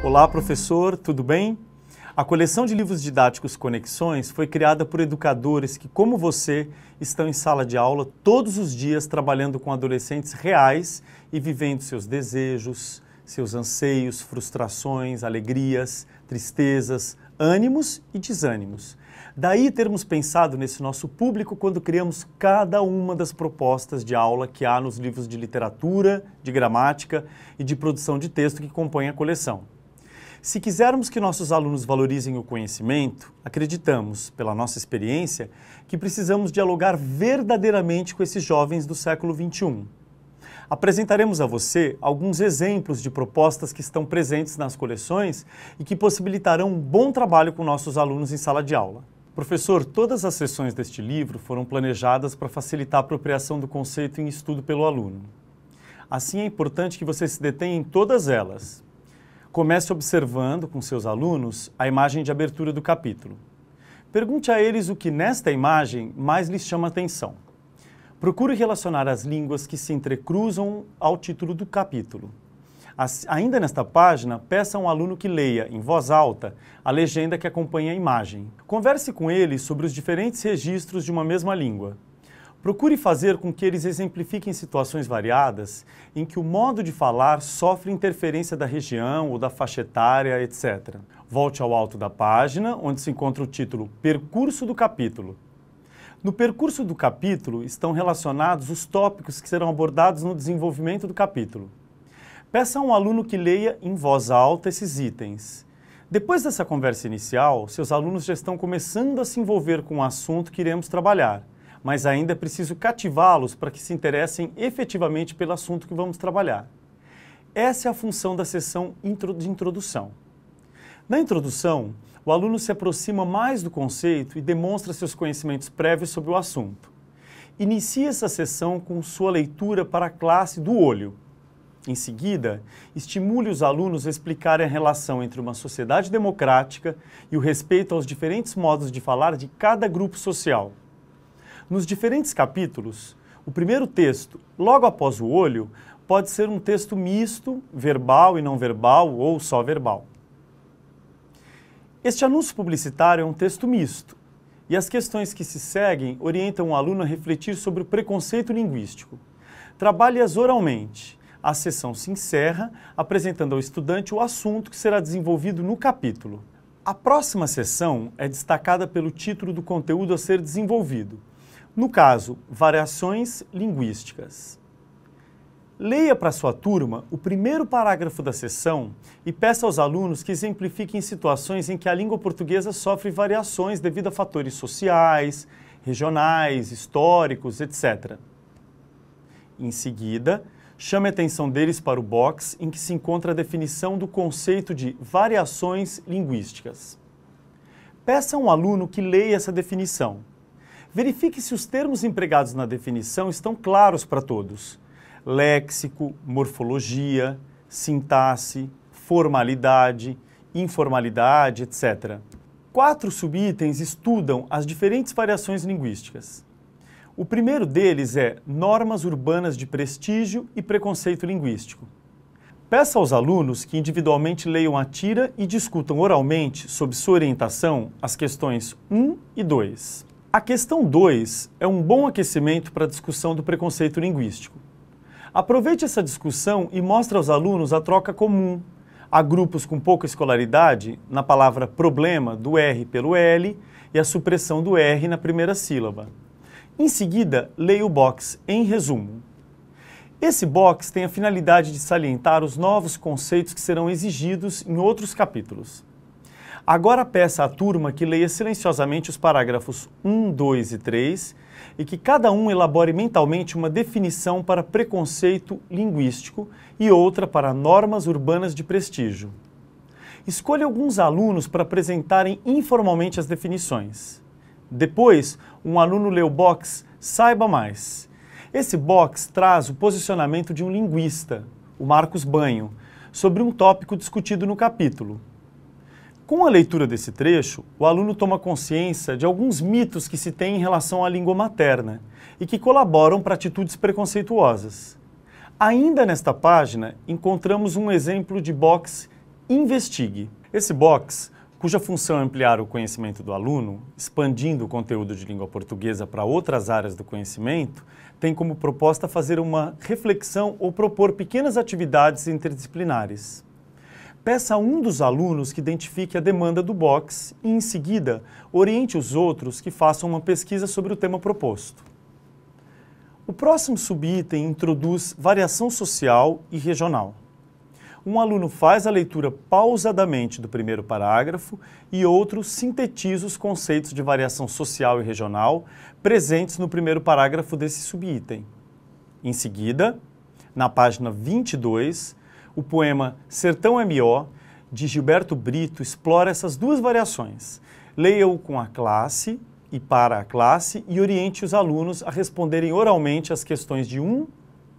Olá, professor, tudo bem? A coleção de livros didáticos Conexões foi criada por educadores que, como você, estão em sala de aula todos os dias trabalhando com adolescentes reais e vivendo seus desejos, seus anseios, frustrações, alegrias, tristezas, ânimos e desânimos. Daí termos pensado nesse nosso público quando criamos cada uma das propostas de aula que há nos livros de literatura, de gramática e de produção de texto que compõem a coleção. Se quisermos que nossos alunos valorizem o conhecimento, acreditamos, pela nossa experiência, que precisamos dialogar verdadeiramente com esses jovens do século XXI. Apresentaremos a você alguns exemplos de propostas que estão presentes nas coleções e que possibilitarão um bom trabalho com nossos alunos em sala de aula. Professor, todas as sessões deste livro foram planejadas para facilitar a apropriação do conceito em estudo pelo aluno. Assim, é importante que você se detenha em todas elas. Comece observando com seus alunos a imagem de abertura do capítulo. Pergunte a eles o que nesta imagem mais lhes chama atenção. Procure relacionar as línguas que se entrecruzam ao título do capítulo. Ainda nesta página, peça a um aluno que leia, em voz alta, a legenda que acompanha a imagem. Converse com ele sobre os diferentes registros de uma mesma língua. Procure fazer com que eles exemplifiquem situações variadas em que o modo de falar sofre interferência da região ou da faixa etária, etc. Volte ao alto da página, onde se encontra o título Percurso do Capítulo. No percurso do capítulo estão relacionados os tópicos que serão abordados no desenvolvimento do capítulo. Peça a um aluno que leia em voz alta esses itens. Depois dessa conversa inicial, seus alunos já estão começando a se envolver com o assunto que iremos trabalhar, mas ainda é preciso cativá-los para que se interessem efetivamente pelo assunto que vamos trabalhar. Essa é a função da sessão de introdução. Na introdução, o aluno se aproxima mais do conceito e demonstra seus conhecimentos prévios sobre o assunto. Inicie essa sessão com sua leitura para a classe do olho. Em seguida, estimule os alunos a explicarem a relação entre uma sociedade democrática e o respeito aos diferentes modos de falar de cada grupo social. Nos diferentes capítulos, o primeiro texto, logo após o olho, pode ser um texto misto, verbal e não verbal ou só verbal. Este anúncio publicitário é um texto misto, e as questões que se seguem orientam o aluno a refletir sobre o preconceito linguístico. Trabalhe-as oralmente. A sessão se encerra apresentando ao estudante o assunto que será desenvolvido no capítulo. A próxima sessão é destacada pelo título do conteúdo a ser desenvolvido. No caso, Variações Linguísticas. Leia para sua turma o primeiro parágrafo da sessão e peça aos alunos que exemplifiquem situações em que a língua portuguesa sofre variações devido a fatores sociais, regionais, históricos, etc. Em seguida, chame a atenção deles para o box em que se encontra a definição do conceito de variações linguísticas. Peça a um aluno que leia essa definição. Verifique se os termos empregados na definição estão claros para todos. Léxico, morfologia, sintaxe, formalidade, informalidade, etc. 4 subitens estudam as diferentes variações linguísticas. O primeiro deles é Normas Urbanas de Prestígio e Preconceito Linguístico. Peça aos alunos que individualmente leiam a tira e discutam oralmente, sob sua orientação, as questões 1 e 2. A questão 2 é um bom aquecimento para a discussão do preconceito linguístico. Aproveite essa discussão e mostre aos alunos a troca comum. Há grupos com pouca escolaridade na palavra problema do R pelo L e a supressão do R na primeira sílaba. Em seguida, leia o box em resumo. Esse box tem a finalidade de salientar os novos conceitos que serão exigidos em outros capítulos. Agora peça à turma que leia silenciosamente os parágrafos 1, 2 e 3 e que cada um elabore mentalmente uma definição para preconceito linguístico e outra para normas urbanas de prestígio. Escolha alguns alunos para apresentarem informalmente as definições. Depois, um aluno lê o box Saiba Mais. Esse box traz o posicionamento de um linguista, o Marcos Banho, sobre um tópico discutido no capítulo. Com a leitura desse trecho, o aluno toma consciência de alguns mitos que se tem em relação à língua materna e que colaboram para atitudes preconceituosas. Ainda nesta página, encontramos um exemplo de box Investigue. Esse box, cuja função é ampliar o conhecimento do aluno, expandindo o conteúdo de língua portuguesa para outras áreas do conhecimento, tem como proposta fazer uma reflexão ou propor pequenas atividades interdisciplinares. Peça a um dos alunos que identifique a demanda do box e, em seguida, oriente os outros que façam uma pesquisa sobre o tema proposto. O próximo subitem introduz variação social e regional. Um aluno faz a leitura pausadamente do primeiro parágrafo e outro sintetiza os conceitos de variação social e regional presentes no primeiro parágrafo desse subitem. Em seguida, na página 22, o poema Sertão M.O., de Gilberto Brito, explora essas duas variações. Leia-o com a classe e para a classe e oriente os alunos a responderem oralmente as questões de 1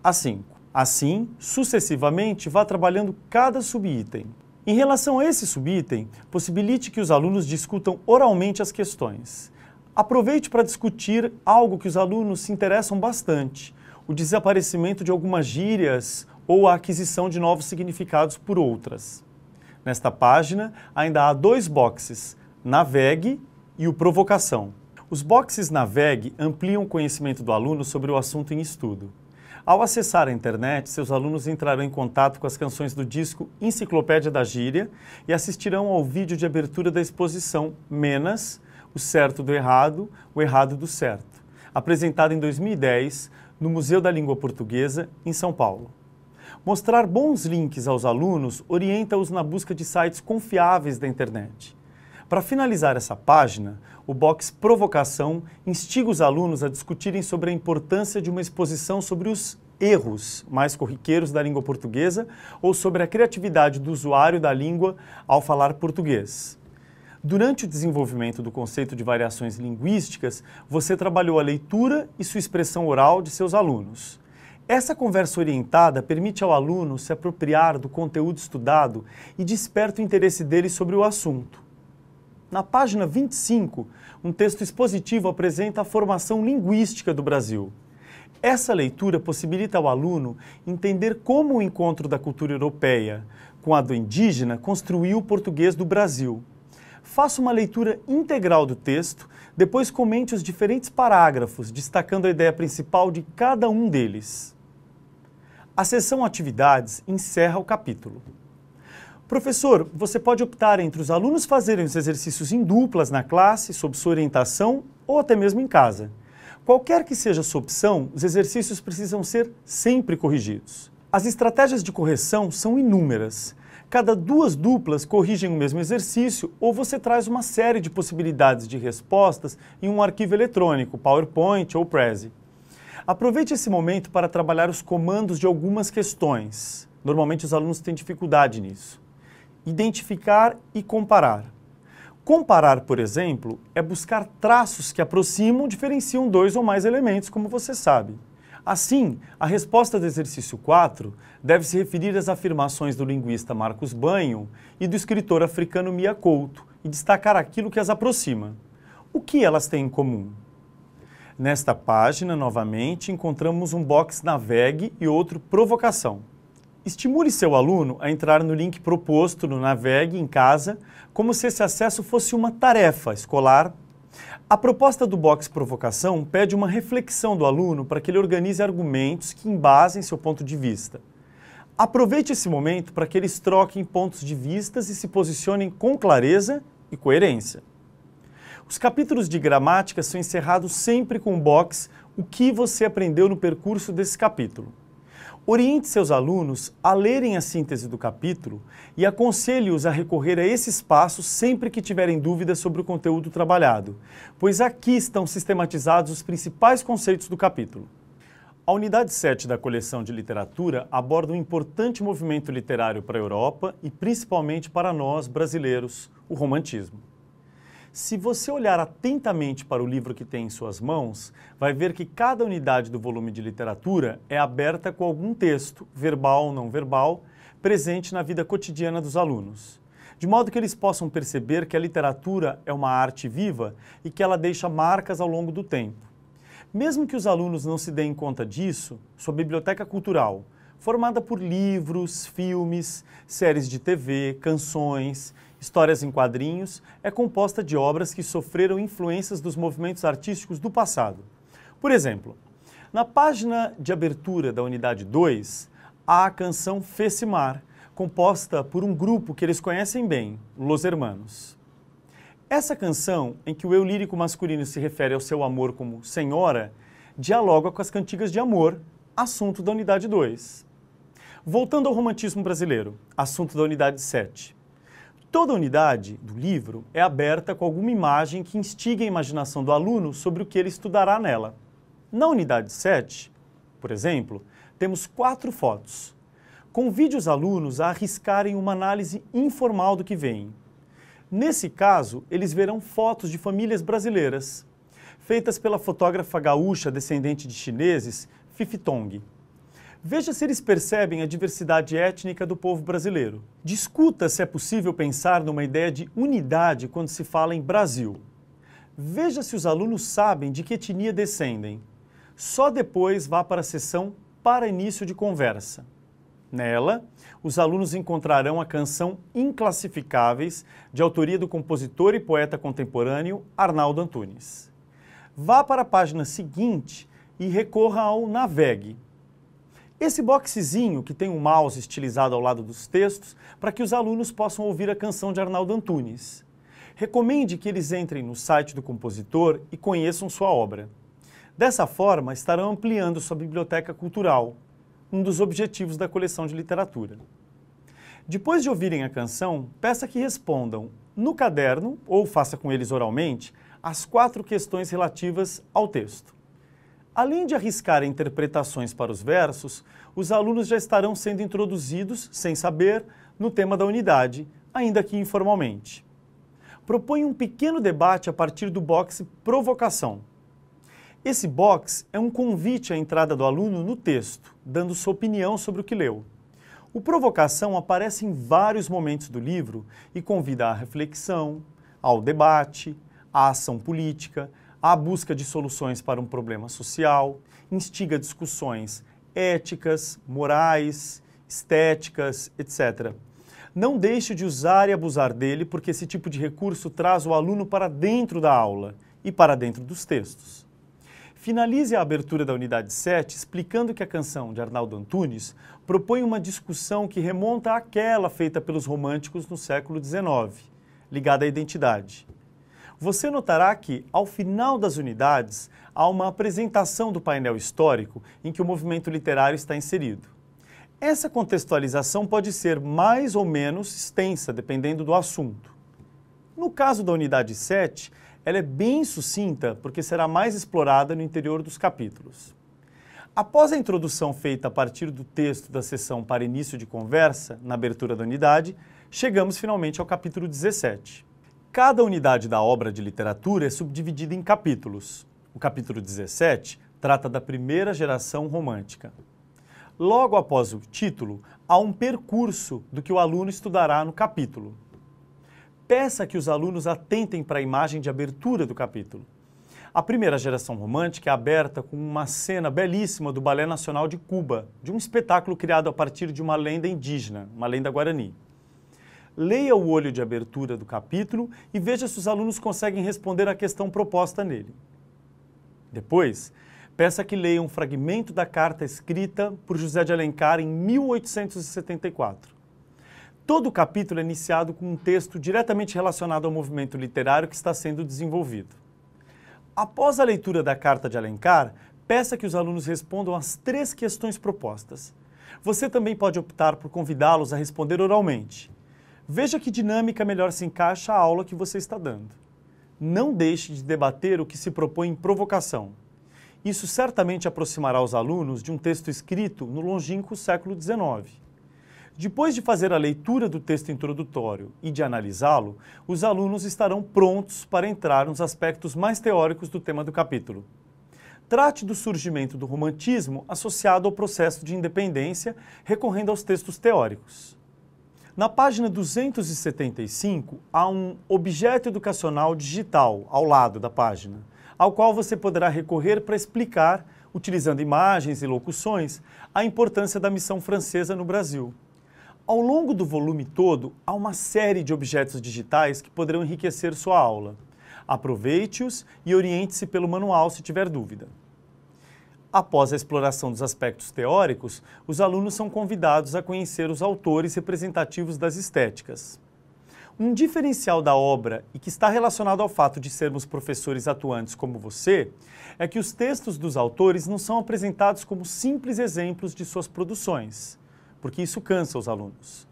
a 5. Assim, sucessivamente, vá trabalhando cada subitem. Em relação a esse subitem, possibilite que os alunos discutam oralmente as questões. Aproveite para discutir algo que os alunos se interessam bastante, o desaparecimento de algumas gírias ou a aquisição de novos significados por outras. Nesta página, ainda há 2 boxes, Navegue e o Provocação. Os boxes Navegue ampliam o conhecimento do aluno sobre o assunto em estudo. Ao acessar a internet, seus alunos entrarão em contato com as canções do disco Enciclopédia da Gíria e assistirão ao vídeo de abertura da exposição Menas, o certo do errado, o errado do certo, apresentada em 2010 no Museu da Língua Portuguesa, em São Paulo. Mostrar bons links aos alunos orienta-os na busca de sites confiáveis da internet. Para finalizar essa página, o box Provocação instiga os alunos a discutirem sobre a importância de uma exposição sobre os erros mais corriqueiros da língua portuguesa ou sobre a criatividade do usuário da língua ao falar português. Durante o desenvolvimento do conceito de variações linguísticas, você trabalhou a leitura e sua expressão oral de seus alunos. Essa conversa orientada permite ao aluno se apropriar do conteúdo estudado e desperta o interesse dele sobre o assunto. Na página 25, um texto expositivo apresenta a formação linguística do Brasil. Essa leitura possibilita ao aluno entender como o encontro da cultura europeia com a do indígena construiu o português do Brasil. Faça uma leitura integral do texto, depois comente os diferentes parágrafos, destacando a ideia principal de cada um deles. A seção Atividades encerra o capítulo. Professor, você pode optar entre os alunos fazerem os exercícios em duplas na classe, sob sua orientação, ou até mesmo em casa. Qualquer que seja a sua opção, os exercícios precisam ser sempre corrigidos. As estratégias de correção são inúmeras. Cada 2 duplas corrigem o mesmo exercício ou você traz uma série de possibilidades de respostas em um arquivo eletrônico, PowerPoint ou Prezi. Aproveite esse momento para trabalhar os comandos de algumas questões. Normalmente os alunos têm dificuldade nisso. Identificar e comparar. Comparar, por exemplo, é buscar traços que aproximam ou diferenciam 2 ou mais elementos, como você sabe. Assim, a resposta do exercício 4 deve se referir às afirmações do linguista Marcos Banho e do escritor africano Mia Couto e destacar aquilo que as aproxima. O que elas têm em comum? Nesta página, novamente, encontramos um box Navegue e outro Provocação. Estimule seu aluno a entrar no link proposto no Navegue em casa, como se esse acesso fosse uma tarefa escolar. A proposta do box Provocação pede uma reflexão do aluno para que ele organize argumentos que embasem seu ponto de vista. Aproveite esse momento para que eles troquem pontos de vista e se posicionem com clareza e coerência. Os capítulos de gramática são encerrados sempre com o box O que você aprendeu no percurso desse capítulo. Oriente seus alunos a lerem a síntese do capítulo e aconselhe-os a recorrer a esse espaço sempre que tiverem dúvidas sobre o conteúdo trabalhado, pois aqui estão sistematizados os principais conceitos do capítulo. A unidade 7 da coleção de literatura aborda um importante movimento literário para a Europa e principalmente para nós, brasileiros, o romantismo. Se você olhar atentamente para o livro que tem em suas mãos, vai ver que cada unidade do volume de literatura é aberta com algum texto, verbal ou não verbal, presente na vida cotidiana dos alunos, de modo que eles possam perceber que a literatura é uma arte viva e que ela deixa marcas ao longo do tempo. Mesmo que os alunos não se deem conta disso, sua biblioteca cultural, formada por livros, filmes, séries de TV, canções, histórias em quadrinhos, é composta de obras que sofreram influências dos movimentos artísticos do passado. Por exemplo, na página de abertura da unidade 2, há a canção Fecimar, composta por um grupo que eles conhecem bem, Los Hermanos. Essa canção, em que o eu lírico masculino se refere ao seu amor como senhora, dialoga com as cantigas de amor, assunto da unidade 2. Voltando ao romantismo brasileiro, assunto da unidade 7. Toda unidade do livro é aberta com alguma imagem que instigue a imaginação do aluno sobre o que ele estudará nela. Na unidade 7, por exemplo, temos 4 fotos. Convide os alunos a arriscarem uma análise informal do que veem. Nesse caso, eles verão fotos de famílias brasileiras, feitas pela fotógrafa gaúcha descendente de chineses, Phi Tong. Veja se eles percebem a diversidade étnica do povo brasileiro. Discuta se é possível pensar numa ideia de unidade quando se fala em Brasil. Veja se os alunos sabem de que etnia descendem. Só depois vá para a seção para início de conversa. Nela, os alunos encontrarão a canção Inclassificáveis, de autoria do compositor e poeta contemporâneo Arnaldo Antunes. Vá para a página seguinte e recorra ao Navegue. Esse boxezinho que tem um mouse estilizado ao lado dos textos para que os alunos possam ouvir a canção de Arnaldo Antunes. Recomende que eles entrem no site do compositor e conheçam sua obra. Dessa forma, estarão ampliando sua biblioteca cultural, um dos objetivos da coleção de literatura. Depois de ouvirem a canção, peça que respondam no caderno, ou faça com eles oralmente, as 4 questões relativas ao texto. Além de arriscar interpretações para os versos, os alunos já estarão sendo introduzidos, sem saber, no tema da unidade, ainda que informalmente. Proponha um pequeno debate a partir do box Provocação. Esse box é um convite à entrada do aluno no texto, dando sua opinião sobre o que leu. O Provocação aparece em vários momentos do livro e convida à reflexão, ao debate, à ação política, à busca de soluções para um problema social, instiga discussões éticas, morais, estéticas, etc. Não deixe de usar e abusar dele, porque esse tipo de recurso traz o aluno para dentro da aula e para dentro dos textos. Finalize a abertura da unidade 7 explicando que a canção de Arnaldo Antunes propõe uma discussão que remonta àquela feita pelos românticos no século XIX, ligada à identidade. Você notará que, ao final das unidades, há uma apresentação do painel histórico em que o movimento literário está inserido. Essa contextualização pode ser mais ou menos extensa, dependendo do assunto. No caso da unidade 7, ela é bem sucinta porque será mais explorada no interior dos capítulos. Após a introdução feita a partir do texto da seção para início de conversa, na abertura da unidade, chegamos finalmente ao capítulo 17. Cada unidade da obra de literatura é subdividida em capítulos. O capítulo 17 trata da primeira geração romântica. Logo após o título, há um percurso do que o aluno estudará no capítulo. Peça que os alunos atentem para a imagem de abertura do capítulo. A primeira geração romântica é aberta com uma cena belíssima do Balé Nacional de Cuba, de um espetáculo criado a partir de uma lenda indígena, uma lenda guarani. Leia o olho de abertura do capítulo e veja se os alunos conseguem responder à questão proposta nele. Depois, peça que leiam um fragmento da carta escrita por José de Alencar em 1874. Todo o capítulo é iniciado com um texto diretamente relacionado ao movimento literário que está sendo desenvolvido. Após a leitura da carta de Alencar, peça que os alunos respondam às 3 questões propostas. Você também pode optar por convidá-los a responder oralmente. Veja que dinâmica melhor se encaixa à aula que você está dando. Não deixe de debater o que se propõe em provocação. Isso certamente aproximará os alunos de um texto escrito no longínquo século XIX. Depois de fazer a leitura do texto introdutório e de analisá-lo, os alunos estarão prontos para entrar nos aspectos mais teóricos do tema do capítulo. Trate do surgimento do romantismo associado ao processo de independência, recorrendo aos textos teóricos. Na página 275, há um objeto educacional digital ao lado da página, ao qual você poderá recorrer para explicar utilizando imagens e locuções, a importância da missão francesa no Brasil. Ao longo do volume todo, há uma série de objetos digitais que poderão enriquecer sua aula. Aproveite-os e oriente-se pelo manual se tiver dúvida. Após a exploração dos aspectos teóricos, os alunos são convidados a conhecer os autores representativos das estéticas. Um diferencial da obra, e que está relacionado ao fato de sermos professores atuantes como você, é que os textos dos autores não são apresentados como simples exemplos de suas produções, porque isso cansa os alunos.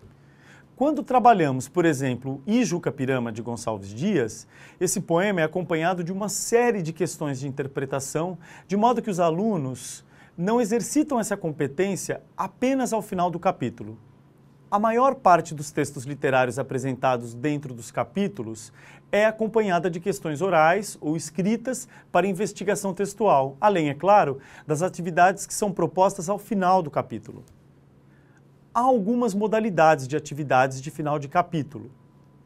Quando trabalhamos, por exemplo, Ijuca-Pirama, de Gonçalves Dias, esse poema é acompanhado de uma série de questões de interpretação, de modo que os alunos não exercitam essa competência apenas ao final do capítulo. A maior parte dos textos literários apresentados dentro dos capítulos é acompanhada de questões orais ou escritas para investigação textual, além, é claro, das atividades que são propostas ao final do capítulo. Há algumas modalidades de atividades de final de capítulo.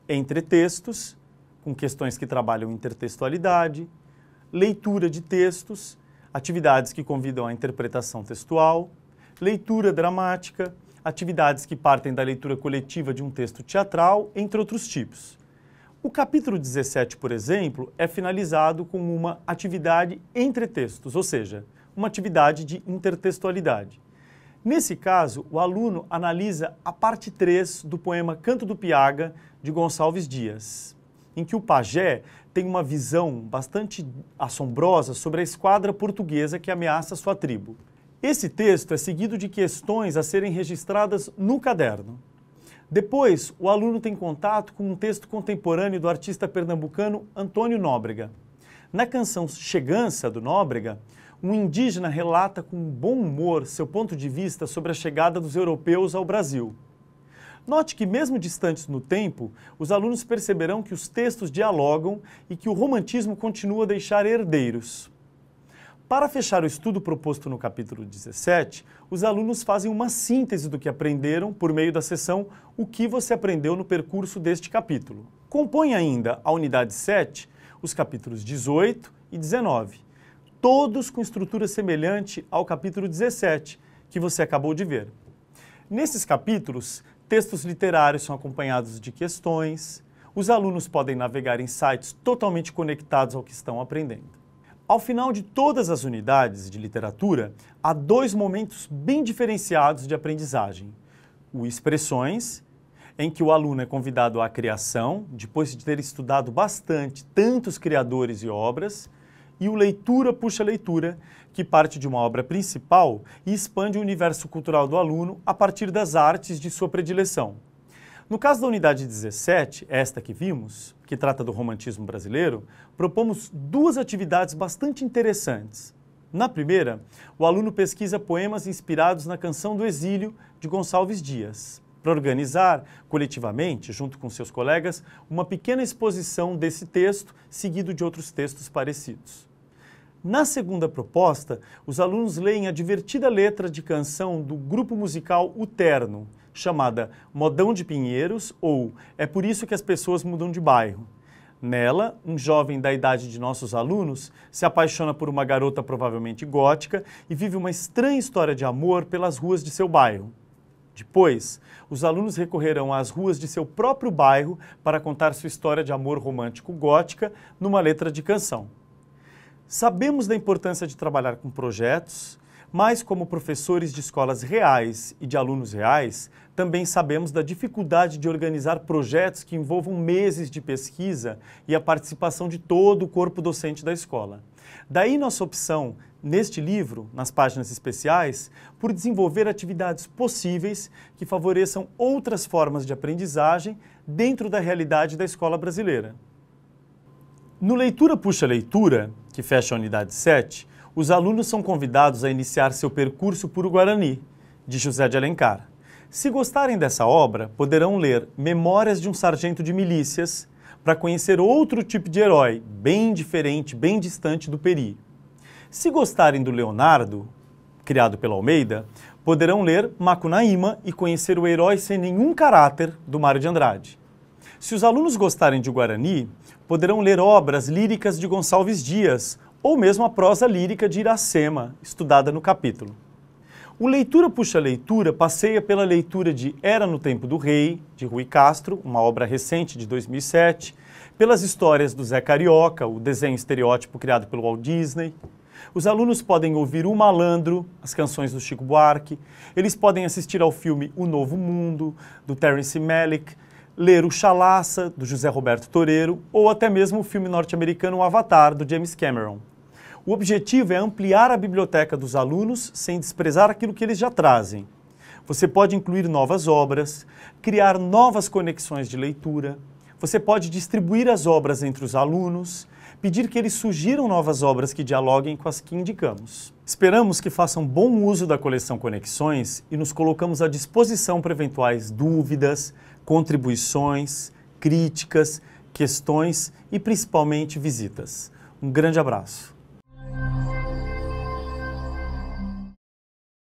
Entretextos, com questões que trabalham intertextualidade, leitura de textos, atividades que convidam à interpretação textual, leitura dramática, atividades que partem da leitura coletiva de um texto teatral, entre outros tipos. O capítulo 17, por exemplo, é finalizado com uma atividade entre textos, ou seja, uma atividade de intertextualidade. Nesse caso, o aluno analisa a parte 3 do poema Canto do Piaga, de Gonçalves Dias, em que o pajé tem uma visão bastante assombrosa sobre a esquadra portuguesa que ameaça sua tribo. Esse texto é seguido de questões a serem registradas no caderno. Depois, o aluno tem contato com um texto contemporâneo do artista pernambucano Antônio Nóbrega. Na canção Chegança, do Nóbrega, um indígena relata com bom humor seu ponto de vista sobre a chegada dos europeus ao Brasil. Note que, mesmo distantes no tempo, os alunos perceberão que os textos dialogam e que o romantismo continua a deixar herdeiros. Para fechar o estudo proposto no capítulo 17, os alunos fazem uma síntese do que aprenderam por meio da seção O que você aprendeu no percurso deste capítulo. Compõe ainda a unidade 7, os capítulos 18 e 19. Todos com estrutura semelhante ao capítulo 17, que você acabou de ver. Nesses capítulos, textos literários são acompanhados de questões, os alunos podem navegar em sites totalmente conectados ao que estão aprendendo. Ao final de todas as unidades de literatura, há 2 momentos bem diferenciados de aprendizagem. O Expressões, em que o aluno é convidado à criação, depois de ter estudado bastante tantos criadores e obras, e o Leitura Puxa Leitura, que parte de uma obra principal e expande o universo cultural do aluno a partir das artes de sua predileção. No caso da unidade 17, esta que vimos, que trata do romantismo brasileiro, propomos 2 atividades bastante interessantes. Na primeira, o aluno pesquisa poemas inspirados na Canção do Exílio, de Gonçalves Dias, para organizar, coletivamente, junto com seus colegas, uma pequena exposição desse texto, seguido de outros textos parecidos. Na segunda proposta, os alunos leem a divertida letra de canção do grupo musical O Terno, chamada Modão de Pinheiros ou É por isso que as pessoas mudam de bairro. Nela, um jovem da idade de nossos alunos se apaixona por uma garota provavelmente gótica e vive uma estranha história de amor pelas ruas de seu bairro. Depois, os alunos recorrerão às ruas de seu próprio bairro para contar sua história de amor romântico gótica numa letra de canção. Sabemos da importância de trabalhar com projetos, mas como professores de escolas reais e de alunos reais, também sabemos da dificuldade de organizar projetos que envolvam meses de pesquisa e a participação de todo o corpo docente da escola. Daí nossa opção, neste livro, nas páginas especiais, por desenvolver atividades possíveis que favoreçam outras formas de aprendizagem dentro da realidade da escola brasileira. No Leitura Puxa Leitura, que fecha a unidade 7, os alunos são convidados a iniciar seu percurso por o Guarani, de José de Alencar. Se gostarem dessa obra, poderão ler Memórias de um Sargento de Milícias para conhecer outro tipo de herói, bem diferente, bem distante do Peri. Se gostarem do Leonardo, criado pela Almeida, poderão ler Macunaíma e conhecer o herói sem nenhum caráter do Mário de Andrade. Se os alunos gostarem de Guarani, poderão ler obras líricas de Gonçalves Dias ou mesmo a prosa lírica de Iracema, estudada no capítulo. O Leitura Puxa Leitura passeia pela leitura de Era no Tempo do Rei, de Rui Castro, uma obra recente de 2007, pelas histórias do Zé Carioca, o desenho estereótipo criado pelo Walt Disney. Os alunos podem ouvir O Malandro, as canções do Chico Buarque, eles podem assistir ao filme O Novo Mundo, do Terence Malick, ler O Chalaça, do José Roberto Toreiro, ou até mesmo o filme norte-americano O Avatar, do James Cameron. O objetivo é ampliar a biblioteca dos alunos sem desprezar aquilo que eles já trazem. Você pode incluir novas obras, criar novas conexões de leitura, você pode distribuir as obras entre os alunos, pedir que eles sugiram novas obras que dialoguem com as que indicamos. Esperamos que façam bom uso da coleção Conexões e nos colocamos à disposição para eventuais dúvidas, contribuições, críticas, questões e principalmente visitas. Um grande abraço.